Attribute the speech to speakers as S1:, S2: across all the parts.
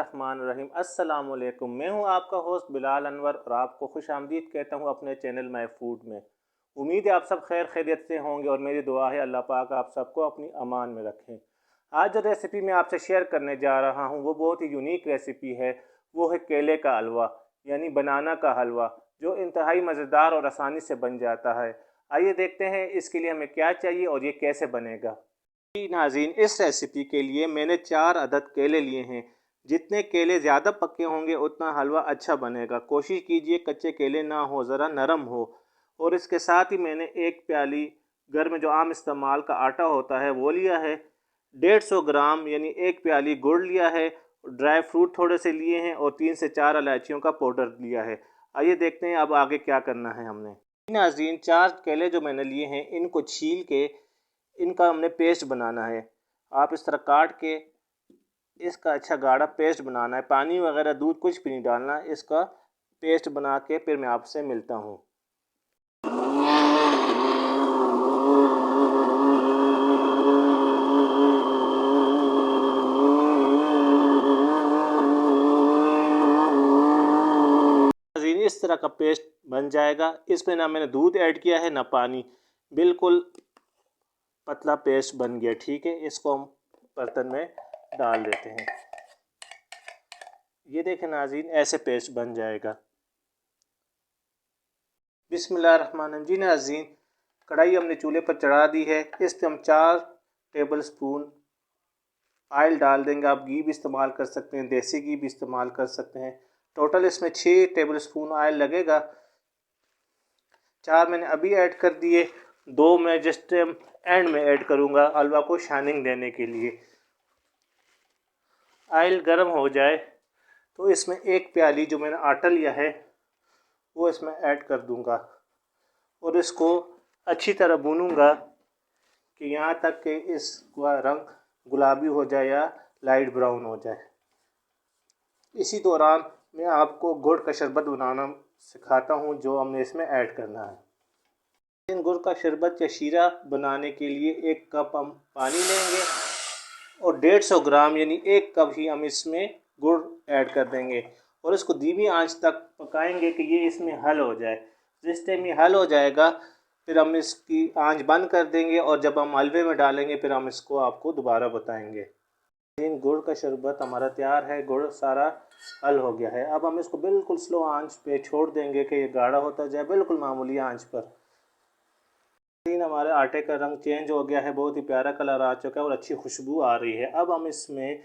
S1: बिस्मिल्लाहिर्रहमानिर्रहीम। अस्सलाम वालेकुम। मैं हूं आपका होस्ट बिलाल अनवर और आपको खुश आमदीद कहता हूं अपने चैनल माय फूड में। उम्मीद है आप सब खैर खैरियत से होंगे और मेरी दुआ है अल्लाह पाक आप सबको अपनी अमान में रखें। आज जो रेसिपी मैं आपसे शेयर करने जा रहा हूं वो बहुत ही यूनिक रेसिपी है। वो है केले का हलवा यानी बनाना का हलवा, जो इंतहाई मज़ेदार और आसानी से बन जाता है। आइए देखते हैं इसके लिए हमें क्या चाहिए और ये कैसे बनेगा। जी नाज़रीन, इस रेसिपी के लिए मैंने 4 अदद केले लिए हैं। जितने केले ज़्यादा पके होंगे उतना हलवा अच्छा बनेगा। कोशिश कीजिए कच्चे केले ना हो, ज़रा नरम हो। और इसके साथ ही मैंने 1 प्याली घर में जो आम इस्तेमाल का आटा होता है वो लिया है। 150 ग्राम यानी 1 प्याली गुड़ लिया है। ड्राई फ्रूट थोड़े से लिए हैं और 3 से 4 इलायचियों का पाउडर लिया है। आइए देखते हैं अब आगे क्या करना है हमने। नाज़रीन, 4 केले जो मैंने लिए हैं इनको छील के इनका हमने पेस्ट बनाना है। आप इस तरह काट के इसका अच्छा गाढ़ा पेस्ट बनाना है। पानी वगैरह दूध कुछ भी नहीं डालना। इसका पेस्ट बना के फिर मैं आपसे मिलता हूँ। इस तरह का पेस्ट बन जाएगा। इसमें ना मैंने दूध ऐड किया है ना पानी, बिल्कुल पतला पेस्ट बन गया। ठीक है, इसको हम बर्तन में डाल देते हैं। ये देखें नाज़रीन, ऐसे पेस्ट बन जाएगा। बिस्मिल्लाहिर्रहमानिर्रहीम। जी नाज़रीन, कढ़ाई हमने चूल्हे पर चढ़ा दी है। इस पर हम 4 टेबल स्पून ऑयल डाल देंगे। आप घी भी इस्तेमाल कर सकते हैं, देसी घी भी इस्तेमाल कर सकते हैं। टोटल इसमें 6 टेबल स्पून ऑयल लगेगा। 4 मैंने अभी ऐड कर दिए, 2 मैं जस्ट एंड में ऐड करूँगा हलवा को शाइनिंग देने के लिए। ऑयल गर्म हो जाए तो इसमें 1 प्याली जो मैंने आटा लिया है वो इसमें ऐड कर दूँगा और इसको अच्छी तरह भूनूंगा कि यहाँ तक कि इसका रंग गुलाबी हो जाए या लाइट ब्राउन हो जाए। इसी दौरान मैं आपको गुड़ का शरबत बनाना सिखाता हूँ जो हमने इसमें ऐड करना है। इन गुड़ का शरबत या शीरा बनाने के लिए 1 कप हम पानी लेंगे और 150 ग्राम यानी 1 कप ही हम इसमें गुड़ ऐड कर देंगे और इसको धीमी आंच तक पकाएंगे कि ये इसमें हल हो जाए। जिस टाइम ये हल हो जाएगा फिर हम इसकी आंच बंद कर देंगे और जब हम हलवे में डालेंगे फिर हम इसको आपको दोबारा बताएंगे। गुड़ का शरबत हमारा तैयार है। गुड़ सारा हल हो गया है। अब हम इसको बिल्कुल स्लो आंच पे छोड़ देंगे कि ये गाढ़ा होता जाए, बिल्कुल मामूली आंच पर। हमारे आटे का रंग चेंज हो गया है, बहुत ही प्यारा कलर आ चुका है और अच्छी खुशबू आ रही है। अब हम इसमें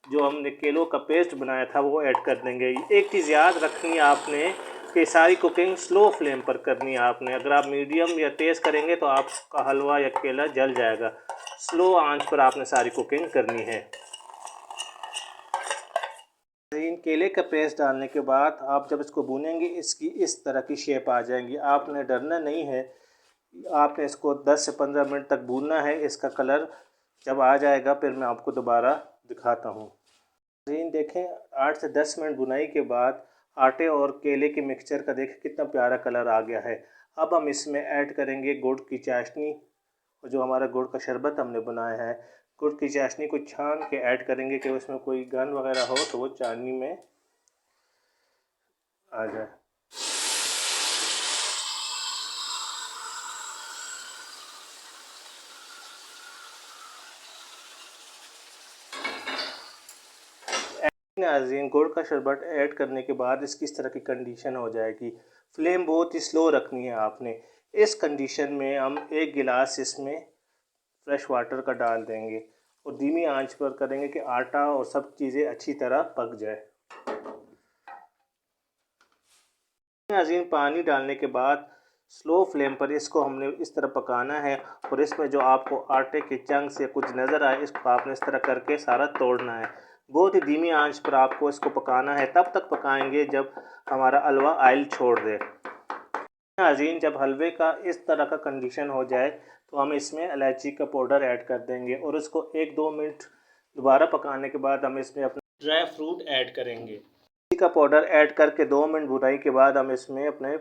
S1: जो हमने केलों का पेस्ट बनाया था वो ऐड कर देंगे। एक चीज़ याद रखनी है आपने कि सारी कुकिंग स्लो फ्लेम पर करनी है आपने। अगर आप मीडियम या तेज़ करेंगे तो आपका हलवा या केला जल जाएगा। स्लो आंच पर आपने सारी कुकिंग करनी है। इन केले का पेस्ट डालने के बाद आप जब इसको भूनेंगे इसकी इस तरह की शेप आ जाएंगी। आपने डरना नहीं है, आपने इसको 10 से 15 मिनट तक भूनना है। इसका कलर जब आ जाएगा फिर मैं आपको दोबारा दिखाता हूँ। देखें 8 से 10 मिनट भुनाई के बाद आटे और केले के मिक्सचर का देखें कितना प्यारा कलर आ गया है। अब हम इसमें ऐड करेंगे गुड़ की चाशनी और जो हमारा गुड़ का शरबत हमने बनाया है। गुड़ की चाशनी को छान के ऐड करेंगे कि उसमें कोई गंध वगैरह हो तो वो चाशनी में आ जाए। नाज़रीन, गुड़ का शरबत ऐड करने के बाद इसकी इस तरह की कंडीशन हो जाएगी। फ्लेम बहुत ही स्लो रखनी है आपने। इस कंडीशन में हम 1 गिलास इसमें फ्रेश वाटर का डाल देंगे और धीमी आंच पर करेंगे कि आटा और सब चीज़ें अच्छी तरह पक जाए। नाज़रीन, पानी डालने के बाद स्लो फ्लेम पर इसको हमने इस तरह पकाना है और इसमें जो आपको आटे के चंक्स या कुछ नज़र आए इसको आपने इस तरह करके सारा तोड़ना है। बहुत ही धीमी आंच पर आपको इसको पकाना है। तब तक पकाएंगे जब हमारा हलवा ऑयल छोड़ दे। नाज़रीन, जब हलवे का इस तरह का कंडीशन हो जाए तो हम इसमें इलायची का पाउडर ऐड कर देंगे और उसको 1-2 मिनट दोबारा पकाने के बाद हम इसमें अपना ड्राई फ्रूट ऐड करेंगे। इलायची का पाउडर ऐड करके 2 मिनट भुनाई के बाद हम इसमें अपने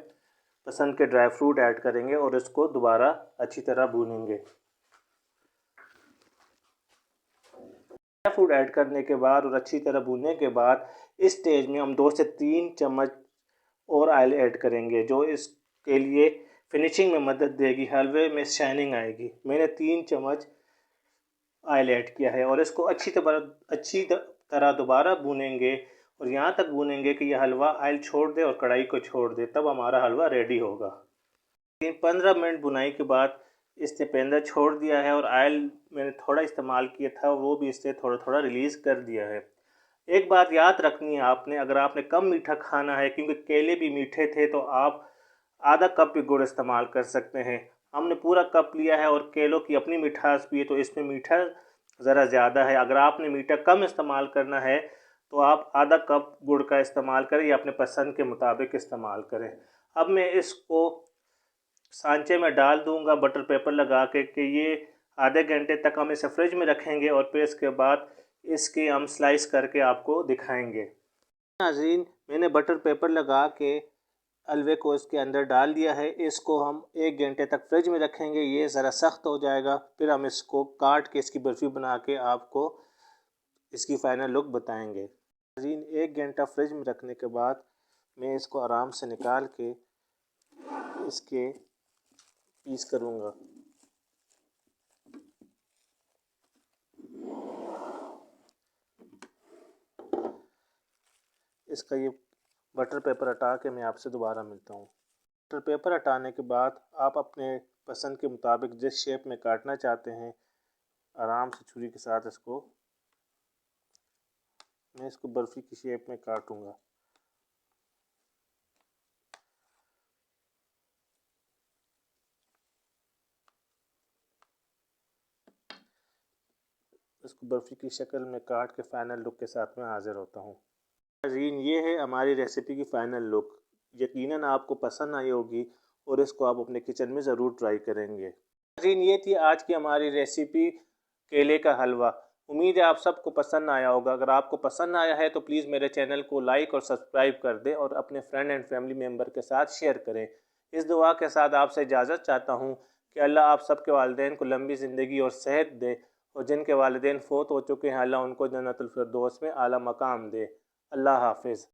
S1: पसंद के ड्राई फ्रूट ऐड करेंगे और इसको दोबारा अच्छी तरह भूनेंगे। फूड ऐड करने के बाद और अच्छी तरह भूनने के बाद इस स्टेज में हम 2 से 3 चम्मच और ऑयल ऐड करेंगे, जो इसके लिए फिनिशिंग में मदद देगी, हलवे में शाइनिंग आएगी। मैंने 3 चम्मच ऑयल ऐड किया है और इसको अच्छी तरह दोबारा भूनेंगे और यहाँ तक भूनेंगे कि यह हलवा ऑयल छोड़ दे और कढ़ाई को छोड़ दे, तब हमारा हलवा रेडी होगा। 15 मिनट भुनाई के बाद इसने पेंदा छोड़ दिया है और ऑयल मैंने थोड़ा इस्तेमाल किया था, वो भी इससे थोड़ा थोड़ा रिलीज़ कर दिया है। एक बात याद रखनी है आपने, अगर आपने कम मीठा खाना है, क्योंकि केले भी मीठे थे, तो आप आधा कप भी गुड़ इस्तेमाल कर सकते हैं। हमने पूरा कप लिया है और केलों की अपनी मिठास भी है, तो इसमें मीठा ज़रा ज़्यादा है। अगर आपने मीठा कम इस्तेमाल करना है तो आप आधा कप गुड़ का इस्तेमाल करें या अपने पसंद के मुताबिक इस्तेमाल करें। अब मैं इसको सांचे में डाल दूंगा बटर पेपर लगा के कि ये आधे घंटे तक हम इसे फ्रिज में रखेंगे और फिर इसके बाद इसकी हम स्लाइस करके आपको दिखाएंगे। नाज़रीन, मैंने बटर पेपर लगा के हलवे को इसके अंदर डाल दिया है। इसको हम 1 घंटे तक फ्रिज में रखेंगे, ये ज़रा सख्त हो जाएगा, फिर हम इसको काट के इसकी बर्फ़ी बना के आपको इसकी फ़ाइनल लुक बताएंगे। नाज़रीन, 1 घंटा फ्रिज में रखने के बाद मैं इसको आराम से निकाल के इसके पीस करूँगा। इसका ये बटर पेपर हटा के मैं आपसे दोबारा मिलता हूँ। बटर पेपर हटाने के बाद आप अपने पसंद के मुताबिक जिस शेप में काटना चाहते हैं, आराम से छुरी के साथ मैं इसको बर्फ़ी की शेप में काटूँगा। इसको बर्फ़ी की शक्ल में काट के फ़ाइनल लुक के साथ में हाज़िर होता हूँ। नाज़रीन, ये है हमारी रेसिपी की फ़ाइनल लुक। यकीनन आपको पसंद आई होगी और इसको आप अपने किचन में ज़रूर ट्राई करेंगे। नाज़रीन, ये थी आज की हमारी रेसिपी केले का हलवा। उम्मीद है आप सबको पसंद आया होगा। अगर आपको पसंद आया है तो प्लीज़ मेरे चैनल को लाइक और सब्सक्राइब कर दें और अपने फ्रेंड एंड फैमिली मेम्बर के साथ शेयर करें। इस दुआ के साथ आपसे इजाज़त चाहता हूँ कि अल्लाह आप सबके वालिदैन को लंबी ज़िंदगी और सेहत दे, और जिनके वालिदैन फ़ौत हो चुके हैं अल्लाह उनको जन्नतुल फिरदौस में आला मकाम दे। अल्लाह हाफ़िज़।